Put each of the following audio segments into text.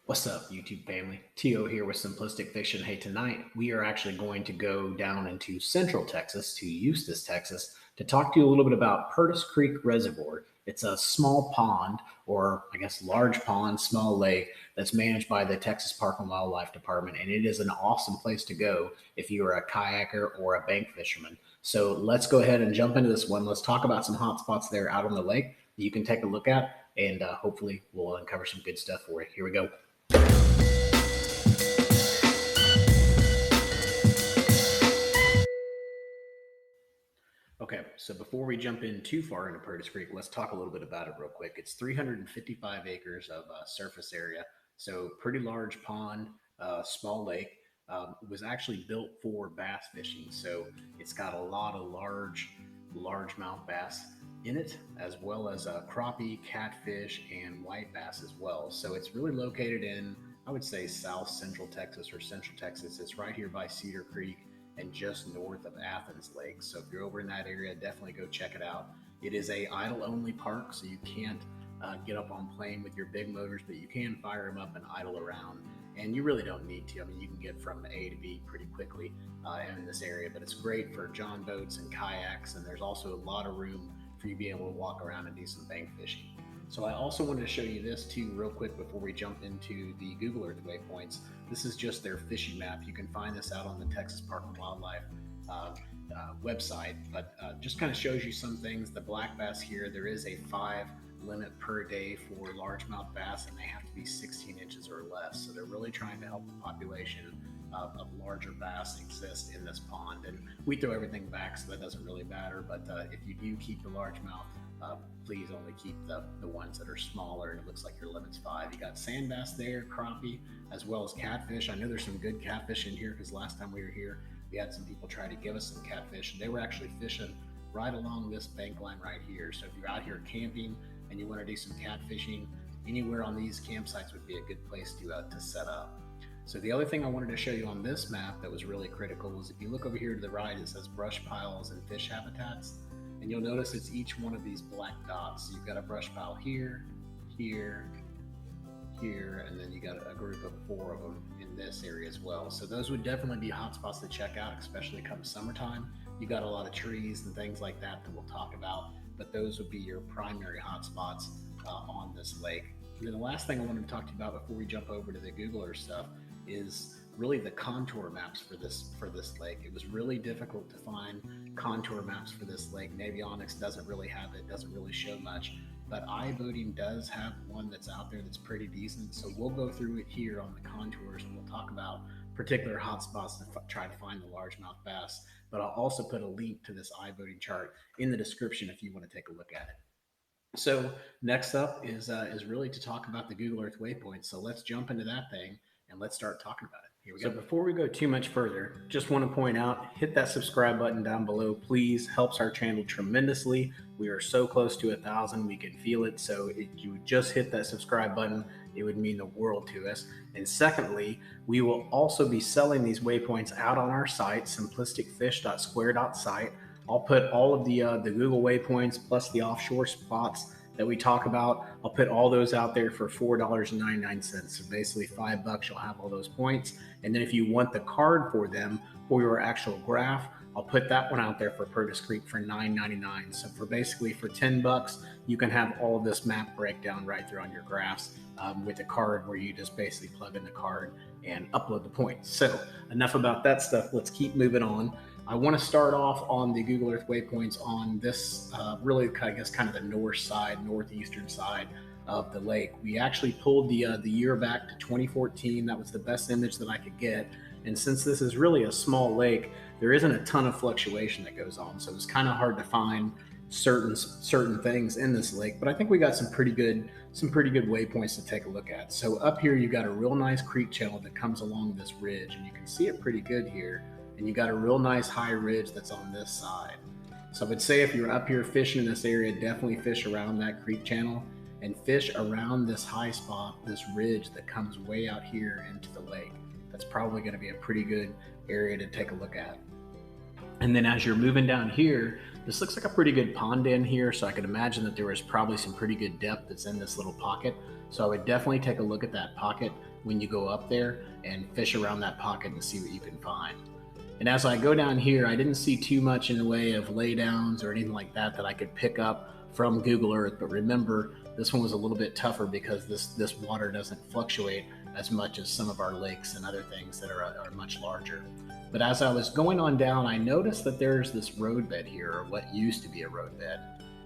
What's up, YouTube family? T.O. here with Simplistic Fiction. Hey, tonight we are actually going to go down into Central Texas, to Eustace, Texas, to talk to you a little bit about Purtis Creek Reservoir. It's a small pond, or I guess large pond, small lake, that's managed by the Texas Park and Wildlife Department, and it is an awesome place to go if you are a kayaker or a bank fisherman. So let's go ahead and jump into this one. Let's talk about some hot spots there out on the lake that you can take a look at, and hopefully we'll uncover some good stuff for you. Here we go. Okay, so before we jump in too far into Purtis Creek, let's talk a little bit about it real quick. It's 355 acres of surface area, so pretty large pond, small lake. It was actually built for bass fishing, so it's got a lot of largemouth bass in it, as well as crappie, catfish, and white bass as well. So it's really located in, I would say, South Central Texas or Central Texas. It's right here by Cedar Creek and just north of Athens Lake. So if you're over in that area, definitely go check it out. It is a idle only park, so you can't get up on plane with your big motors, but you can fire them up and idle around. And you really don't need to. I mean, you can get from A to B pretty quickly in this area, but it's great for john boats and kayaks. And there's also a lot of room for you to be able to walk around and do some bank fishing. So I also wanted to show you this too real quick before we jump into the Google Earth waypoints. This is just their fishing map. You can find this out on the Texas Park and Wildlife website, but just kind of shows you some things. The black bass here, there is a 5 limit per day for largemouth bass, and they have to be 16 inches or less. So they're really trying to help the population of larger bass exist in this pond. And we throw everything back, so that doesn't really matter. But if you do keep the largemouth, please only keep the ones that are smaller, and it looks like your limit's 5. You got sand bass there, crappie, as well as catfish. I know there's some good catfish in here because last time we were here, we had some people try to give us some catfish, and they were actually fishing right along this bank line right here. So if you're out here camping and you want to do some catfishing, anywhere on these campsites would be a good place to set up. So the other thing I wanted to show you on this map that was really critical was if you look over here to the right, it says brush piles and fish habitats. And you'll notice it's each one of these black dots. So you've got a brush pile here, here, here, and then you got a group of 4 of them in this area as well. So those would definitely be hot spots to check out, especially come summertime. You got a lot of trees and things like that we'll talk about, but those would be your primary hot spots on this lake. And then the last thing I wanted to talk to you about before we jump over to the Google Earth stuff is really the contour maps for this lake. It was really difficult to find contour maps for this lake. Navionics doesn't really have it, doesn't really show much, but iBoating does have one that's out there that's pretty decent. So we'll go through it here on the contours, and we'll talk about particular hotspots to try to find the largemouth bass. But I'll also put a link to this iBoating chart in the description if you want to take a look at it. So next up is really to talk about the Google Earth waypoint. So let's jump into that thing and let's start talking about it. Here we go. So before we go too much further, just want to point out, hit that subscribe button down below, please. Helps our channel tremendously. We are so close to 1,000, we can feel it. So if you just hit that subscribe button, it would mean the world to us. And secondly, we will also be selling these waypoints out on our site, simplisticfish.square.site. I'll put all of the Google waypoints plus the offshore spots that we talk about. I'll put all those out there for $4.99. So basically $5, you'll have all those points. And then if you want the card for them for your actual graph, I'll put that one out there for Purtis Creek for $9.99. So for basically for $10, you can have all of this map breakdown right there on your graphs with a card where you just basically plug in the card and upload the points. So enough about that stuff. Let's keep moving on. I want to start off on the Google Earth waypoints on this really, I guess, kind of the north side, northeastern side of the lake. We actually pulled the year back to 2014. That was the best image that I could get. And since this is really a small lake, there isn't a ton of fluctuation that goes on. So it's kind of hard to find certain things in this lake, but I think we got some pretty good waypoints to take a look at. So up here, you got a real nice creek channel that comes along this ridge, and you can see it pretty good here. And you got a real nice high ridge that's on this side. So I would say if you're up here fishing in this area, definitely fish around that creek channel and fish around this high spot, this ridge that comes way out here into the lake. That's probably going to be a pretty good area to take a look at. And then as you're moving down here, this looks like a pretty good pond in here. So I could imagine that there was probably some pretty good depth that's in this little pocket. So I would definitely take a look at that pocket when you go up there and fish around that pocket and see what you can find. And as I go down here, I didn't see too much in the way of laydowns or anything like that that I could pick up from Google Earth. But remember, this one was a little bit tougher because this water doesn't fluctuate as much as some of our lakes and other things that are much larger. But as I was going on down, I noticed that there's this roadbed here, or what used to be a roadbed.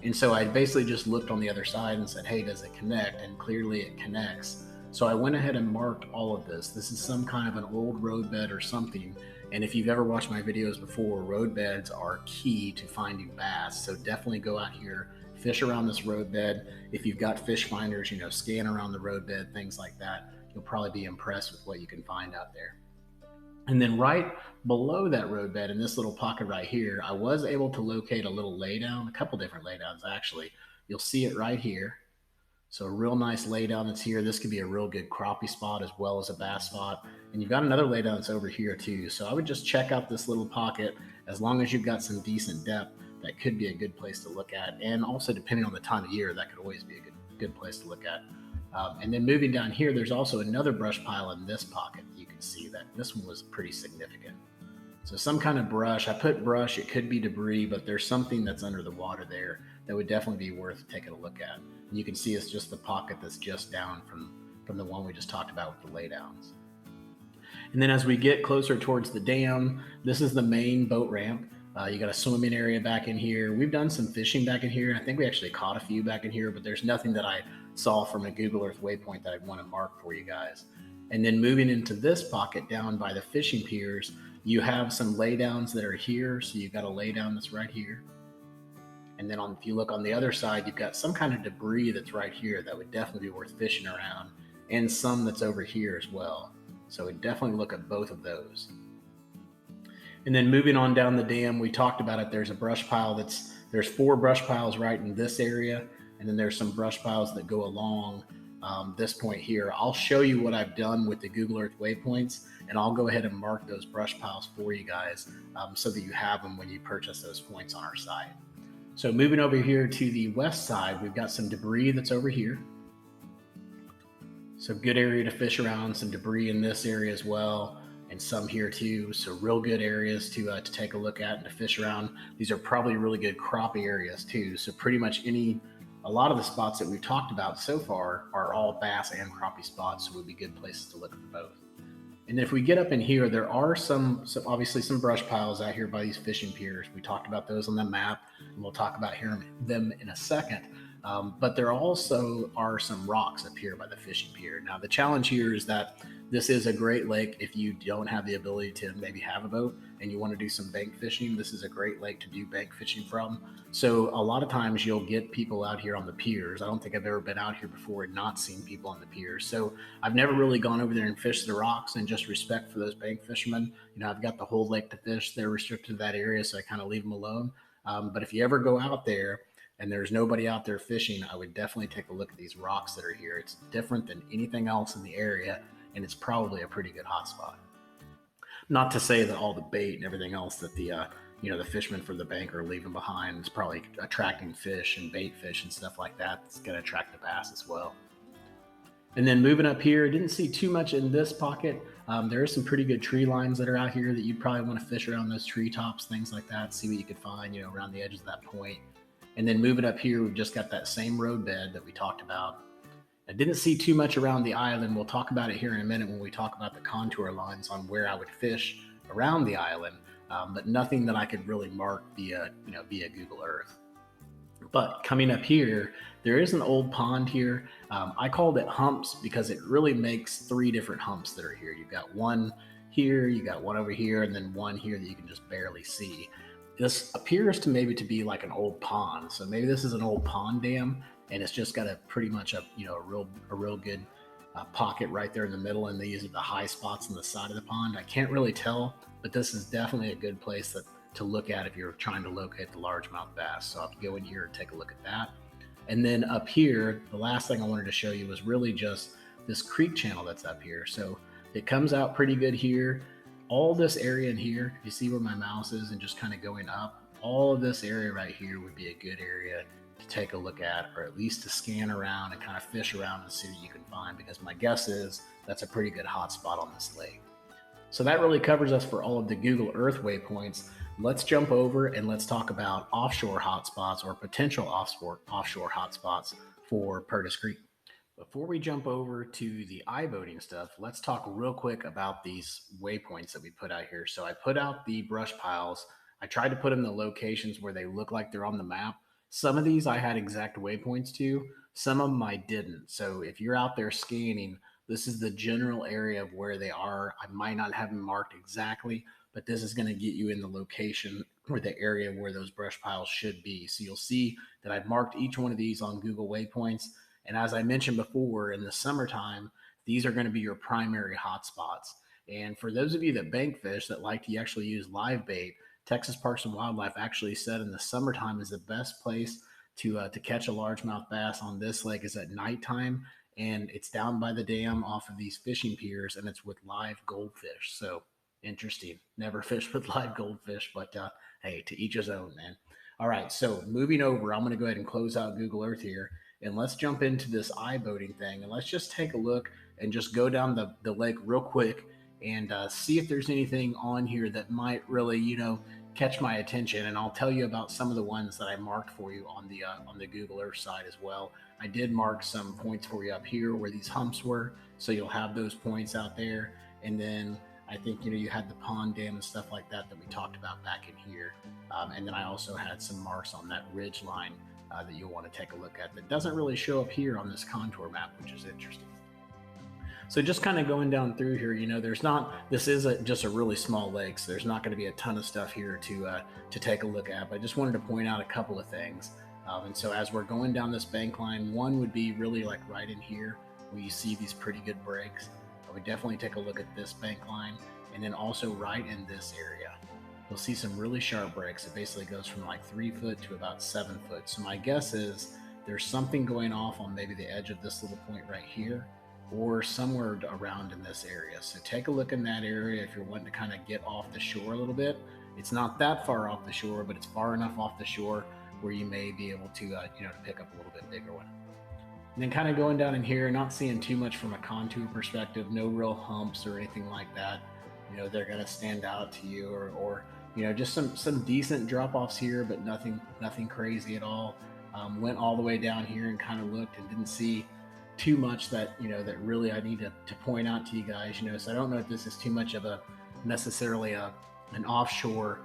And so I basically just looked on the other side and said, hey, does it connect? And clearly it connects. So I went ahead and marked all of this. This is some kind of an old roadbed or something. And if you've ever watched my videos before, roadbeds are key to finding bass. So definitely go out here, fish around this roadbed. If you've got fish finders, scan around the roadbed, things like that. You'll probably be impressed with what you can find out there. And then right below that roadbed in this little pocket right here, I was able to locate a little laydown, a couple different laydowns actually. You'll see it right here. So a real nice laydown that's here. This could be a real good crappie spot as well as a bass spot. And you've got another laydown that's over here too. So I would just check out this little pocket. As long as you've got some decent depth, that could be a good place to look at. And also depending on the time of year, that could always be a good place to look at. And then moving down here, there's also another brush pile in this pocket. You can see that this one was pretty significant. So some kind of brush. I put brush, it could be debris, but there's something that's under the water there that would definitely be worth taking a look at. And you can see it's just the pocket that's just down from the one we just talked about with the laydowns. And then as we get closer towards the dam, this is the main boat ramp. You got a swimming area back in here. We've done some fishing back in here. I think we actually caught a few back in here, but there's nothing that I saw from a Google Earth waypoint that I want to mark for you guys. And then moving into this pocket down by the fishing piers, you have some laydowns that are here. So you've got a laydown that's right here. And then if you look on the other side, you've got some kind of debris that's right here that would definitely be worth fishing around, and some that's over here as well. So we'd definitely look at both of those. And then moving on down the dam, we talked about it. There's a brush pile there's 4 brush piles right in this area. And then there's some brush piles that go along this point here. I'll show you what I've done with the Google Earth waypoints, and I'll go ahead and mark those brush piles for you guys so that you have them when you purchase those points on our site. So moving over here to the west side, we've got some debris that's over here. So good area to fish around, some debris in this area as well, and some here too. So real good areas to take a look at and to fish around. These are probably really good crappie areas too. So pretty much a lot of the spots that we've talked about so far are all bass and crappie spots, so would be good places to look for both. And if we get up in here, there are obviously some brush piles out here by these fishing piers. We talked about those on the map, and we'll talk about them in a second. But there also are some rocks up here by the fishing pier. Now, the challenge here is that this is a great lake if you don't have the ability to maybe have a boat and you want to do some bank fishing. This is a great lake to do bank fishing from. So a lot of times you'll get people out here on the piers. I don't think I've ever been out here before and not seen people on the piers. So I've never really gone over there and fished the rocks, and just respect for those bank fishermen. I've got the whole lake to fish. They're restricted to that area, so I kind of leave them alone. But if you ever go out there and there's nobody out there fishing, I would definitely take a look at these rocks that are here. It's different than anything else in the area, and it's probably a pretty good hotspot. Not to say that all the bait and everything else that the fishermen from the bank are leaving behind is probably attracting fish and bait fish and stuff like that. It's going to attract the bass as well. And then moving up here, didn't see too much in this pocket. There are some pretty good tree lines that are out here that you'd probably want to fish around those treetops, things like that, see what you could find, around the edges of that point. And then moving up here, we've just got that same road bed that we talked about. I didn't see too much around the island. We'll talk about it here in a minute when we talk about the contour lines on where I would fish around the island, but nothing that I could really mark via Google Earth. But coming up here, there is an old pond here. I called it humps because it really makes 3 different humps that are here. You've got one here, you got one over here, and then one here that you can just barely see. This appears to maybe to be like an old pond. So maybe this is an old pond dam, and it's just got a pretty much a real good pocket right there in the middle, and these are the high spots on the side of the pond. I can't really tell, but this is definitely a good place to look at if you're trying to locate the largemouth bass. So I'll go in here and take a look at that. And then up here, the last thing I wanted to show you was really just this creek channel that's up here. So it comes out pretty good here. All this area in here, you see where my mouse is and just kind of going up, all of this area right here would be a good area to take a look at, or at least to scan around and kind of fish around and see what you can find, because my guess is that's a pretty good hotspot on this lake. So that really covers us for all of the Google Earth waypoints. Let's jump over and let's talk about offshore hotspots or potential offshore hotspots for Purtis Creek. Before we jump over to the iBoating stuff, let's talk real quick about these waypoints that we put out here. So I put out the brush piles. I tried to put them in the locations where they look like they're on the map. Some of these I had exact waypoints to, some of them I didn't. So if you're out there scanning, this is the general area of where they are. I might not have them marked exactly, but this is going to get you in the location or the area where those brush piles should be. So you'll see that I've marked each one of these on Google Waypoints. And as I mentioned before, in the summertime, these are going to be your primary hotspots. And for those of you that bank fish that like to actually use live bait, Texas Parks and Wildlife actually said in the summertime is the best place to catch a largemouth bass on this lake is at nighttime, and it's down by the dam off of these fishing piers, and it's with live goldfish. So interesting. Never fished with live goldfish, but hey, to each his own, man. All right, so moving over, I'm going to go ahead and close out Google Earth here, and let's jump into this iBoating thing, and let's just take a look and just go down the lake real quick and see if there's anything on here that might really, catch my attention. And I'll tell you about some of the ones that I marked for you on the Google Earth side as well. I did mark some points for you up here where these humps were, so you'll have those points out there. And then I think you had the pond dam and stuff like that we talked about back in here. And then I also had some marks on that ridge line that you'll want to take a look at that doesn't really show up here on this contour map, which is interesting. So just kind of going down through here, this is just a really small lake, so there's not going to be a ton of stuff here to take a look at. But I just wanted to point out a couple of things. And so as we're going down this bank line, one would be really like right in here where you see these pretty good breaks. I would definitely take a look at this bank line, and then also right in this area. You'll see some really sharp breaks. It basically goes from like 3 foot to about 7 foot. So my guess is there's something going off on maybe the edge of this little point right here, or somewhere around in this area. So take a look in that area if you're wanting to kind of get off the shore a little bit. It's not that far off the shore, but it's far enough off the shore where you may be able to, to pick up a little bit bigger one. And then kind of going down in here, not seeing too much from a contour perspective, no real humps or anything like that. They're going to stand out to you, or just some decent drop-offs here, but nothing crazy at all. Went all the way down here and kind of looked and didn't see too much that that really I need to point out to you guys. So I don't know if this is too much of a necessarily an offshore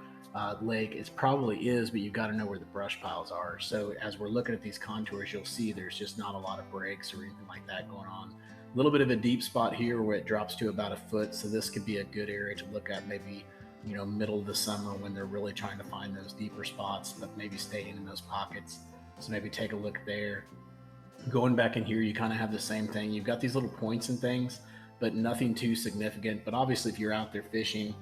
lake. It probably is, but you've got to know where the brush piles are. So as we're looking at these contours, you'll see there's just not a lot of breaks or anything like that going on. A little bit of a deep spot here where it drops to about 1 foot, so this could be a good area to look at maybe middle of the summer when they're really trying to find those deeper spots, but maybe staying in those pockets. So maybe take a look there. Going back in here, you kind of have the same thing. You've got these little points and things, but nothing too significant. But obviously, if you're out there fishing,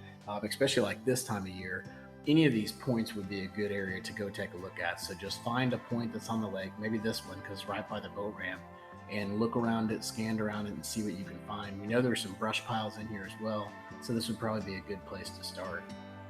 especially like this time of year, any of these points would be a good area to go take a look at. So just find a point that's on the lake, maybe this one because it's right by the boat ramp, and look around it, scan around it, and see what you can find. We know there's some brush piles in here as well, so this would probably be a good place to start.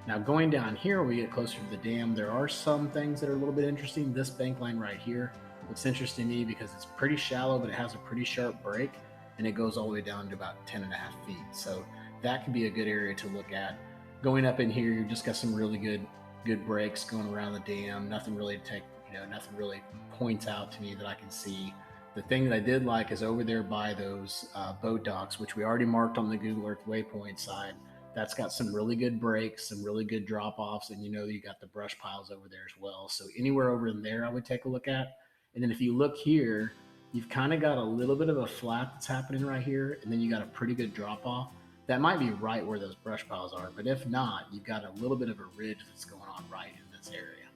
Now going down here, when we get closer to the dam, there are some things that are a little bit interesting. This bank line right here, it's interesting to me because it's pretty shallow, but it has a pretty sharp break, and it goes all the way down to about 10.5 feet. So that could be a good area to look at. Going up in here, you've just got some really good breaks going around the dam. Nothing really to take, nothing really points out to me that I can see. The thing that I did like is over there by those boat docks, which we already marked on the Google Earth waypoint side. That's got some really good breaks, some really good drop-offs, and you got the brush piles over there as well. So anywhere over in there I would take a look at. And then if you look here, you've kind of got a little bit of a flat that's happening right here, and then you got a pretty good drop-off. That might be right where those brush piles are, but if not, you've got a little bit of a ridge that's going on right in this area.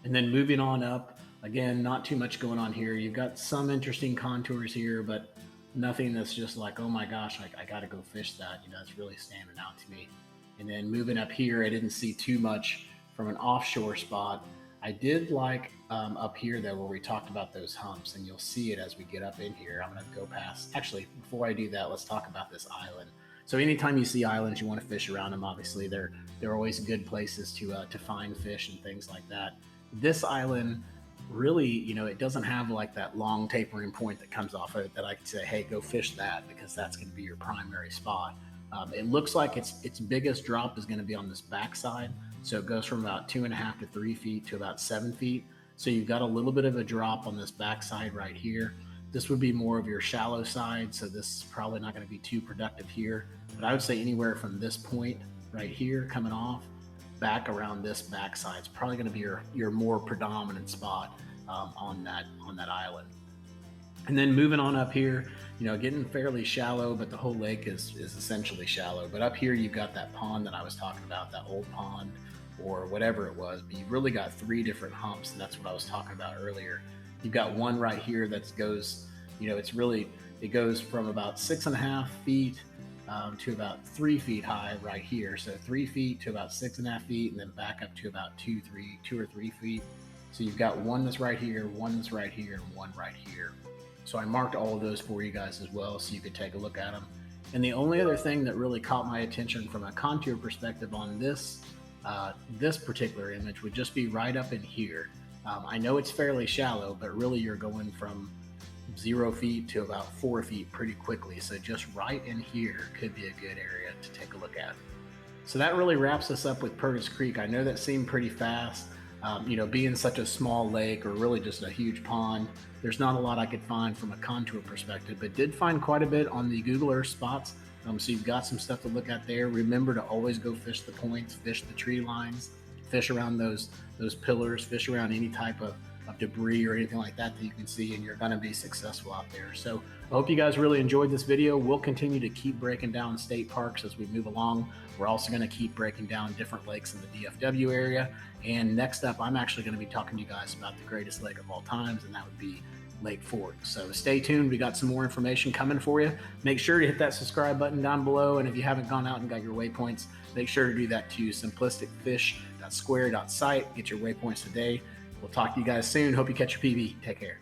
And then moving on up, again, not too much going on here. You've got some interesting contours here, but nothing that's just like, oh my gosh, I got to go fish that. It's really standing out to me. And then moving up here, I didn't see too much from an offshore spot. I did like up here though, where we talked about those humps, and you'll see it as we get up in here. I'm going to go past. Actually, before I do that, let's talk about this island. So anytime you see islands, you want to fish around them. Obviously, they're always good places to find fish and things like that. This island really, it doesn't have like that long tapering point that comes off of it that I could say, hey, go fish that, because that's going to be your primary spot. It looks like its biggest drop is going to be on this backside. So it goes from about 2.5 to 3 feet to about 7 feet. So you've got a little bit of a drop on this backside right here. This would be more of your shallow side, so this is probably not going to be too productive here. But I would say anywhere from this point right here coming off back around this backside is probably going to be your more predominant spot on that island. And then moving on up here, getting fairly shallow, but the whole lake is essentially shallow. But up here, you've got that pond that I was talking about, that old pond or whatever it was. But you've really got 3 different humps, and that's what I was talking about earlier. You've got one right here that goes, it goes from about 6.5 feet to about 3 feet high right here. So 3 feet to about 6.5 feet, and then back up to about 2 or 3 feet. So you've got one that's right here, one that's right here, and one right here. So I marked all of those for you guys as well, so you could take a look at them. And the only other thing that really caught my attention from a contour perspective on this particular image would just be right up in here. I know it's fairly shallow, but really you're going from 0 feet to about 4 feet pretty quickly. So just right in here could be a good area to take a look at. So that really wraps us up with Purtis Creek. I know that seemed pretty fast. Being such a small lake, or really just a huge pond, there's not a lot I could find from a contour perspective, but did find quite a bit on the Google Earth spots. So you've got some stuff to look at there. Remember to always go fish the points, fish the tree lines, fish around those pillars, fish around any type of debris or anything like that you can see, and you're going to be successful out there. So I hope you guys really enjoyed this video. We'll continue to keep breaking down state parks as we move along. We're also going to keep breaking down different lakes in the DFW area. And next up, I'm actually going to be talking to you guys about the greatest lake of all times, and that would be Lake Fork. So stay tuned. We got some more information coming for you. Make sure to hit that subscribe button down below. And if you haven't gone out and got your waypoints, make sure to do that too. simplisticfish.square.site. Get your waypoints today. We'll talk to you guys soon. Hope you catch your PB. Take care.